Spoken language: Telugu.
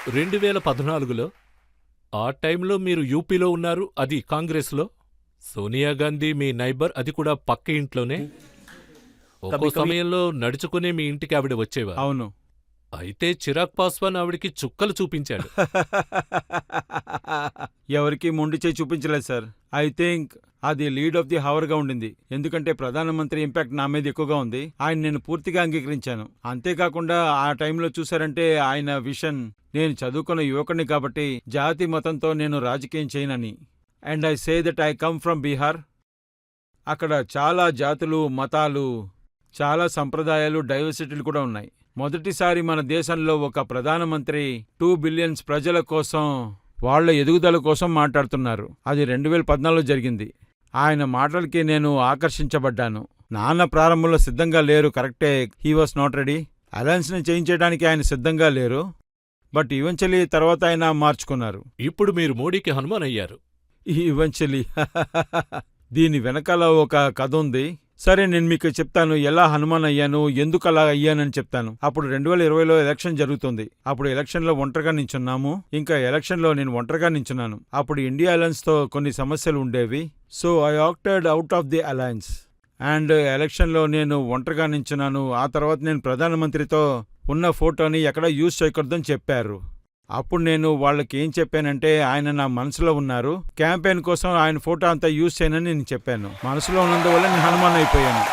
2014లో ఆ టైంలో మీరు యూపీలో ఉన్నారు, అది కాంగ్రెస్లో. సోనియా గాంధీ మీ నైబర్, అది కూడా పక్క ఇంట్లోనే. ఒక్కో సమయంలో నడుచుకునే మీ ఇంటికి ఆవిడ వచ్చేవారు. అవును. అయితే చిరాగ్ పాస్వాన్ ఆవిడికి చుక్కలు చూపించాడు. ఎవరికి మొండి చేయి చూపించలేదు సార్. ఐ థింక్ అది లీడ్ ఆఫ్ ది హవర్గా ఉండింది. ఎందుకంటే ప్రధానమంత్రి ఇంపాక్ట్ నా మీద ఎక్కువగా ఉంది. ఆయన నేను పూర్తిగా అంగీకరించాను. అంతేకాకుండా ఆ టైంలో చూసారంటే ఆయన విషన్, నేను చదువుకున్న యువకుడిని కాబట్టి జాతి మతంతో నేను రాజకీయం చేయనని. And I say that I come from Bihar. అక్కడ చాలా జాతులు, మతాలు, చాలా సంప్రదాయాలు, డైవర్సిటీలు కూడా ఉన్నాయి. మొదటిసారి మన దేశంలో ఒక ప్రధానమంత్రి 2 బిలియన్స్ ప్రజల కోసం, వాళ్ల ఎదుగుదల కోసం మాట్లాడుతున్నారు. అది 2014లో జరిగింది. ఆయన మాటలకి నేను ఆకర్షించబడ్డాను. నాన్న ప్రారంభంలో సిద్ధంగా లేరు, కరెక్టే. He was not ready. అలయన్స్ని చేయించడానికి ఆయన సిద్ధంగా లేరు. బట్ ఈవెన్చువలీ తర్వాత ఆయన మార్చుకున్నారు. ఇప్పుడు మీరు మోడీకి హనుమాన్ అయ్యారు. ఈవెన్చువలీ. దీని వెనకాల ఒక కథ ఉంది. సరే, నేను మీకు చెప్తాను ఎలా హనుమాన్ అయ్యాను, ఎందుకు అలా అయ్యానని చెప్తాను. అప్పుడు 2020లో ఎలక్షన్ జరుగుతుంది. అప్పుడు ఎలక్షన్లో ఒంటరిగా నించున్నాము. ఇంకా ఎలక్షన్లో నేను ఒంటరిగా నించున్నాను. అప్పుడు ఇండియా అలయన్స్తో కొన్ని సమస్యలు ఉండేవి. So I opted out of the alliance. And ఎలక్షన్లో నేను ఒంటరిగా నించున్నాను. ఆ తర్వాత నేను ప్రధానమంత్రితో ఉన్న ఫోటోని ఎక్కడ యూజ్ చేయకూడదని చెప్పారు. అప్పుడు నేను వాళ్ళకి ఏం చెప్పానంటే, ఆయన నా మనసులో ఉన్నారు, క్యాంపెయిన్ కోసం ఆయన ఫోటో అంతా యూజ్ చేయనని నేను చెప్పాను. మనసులో ఉన్నందువల్ల నేను హనుమాన్ అయిపోయాను.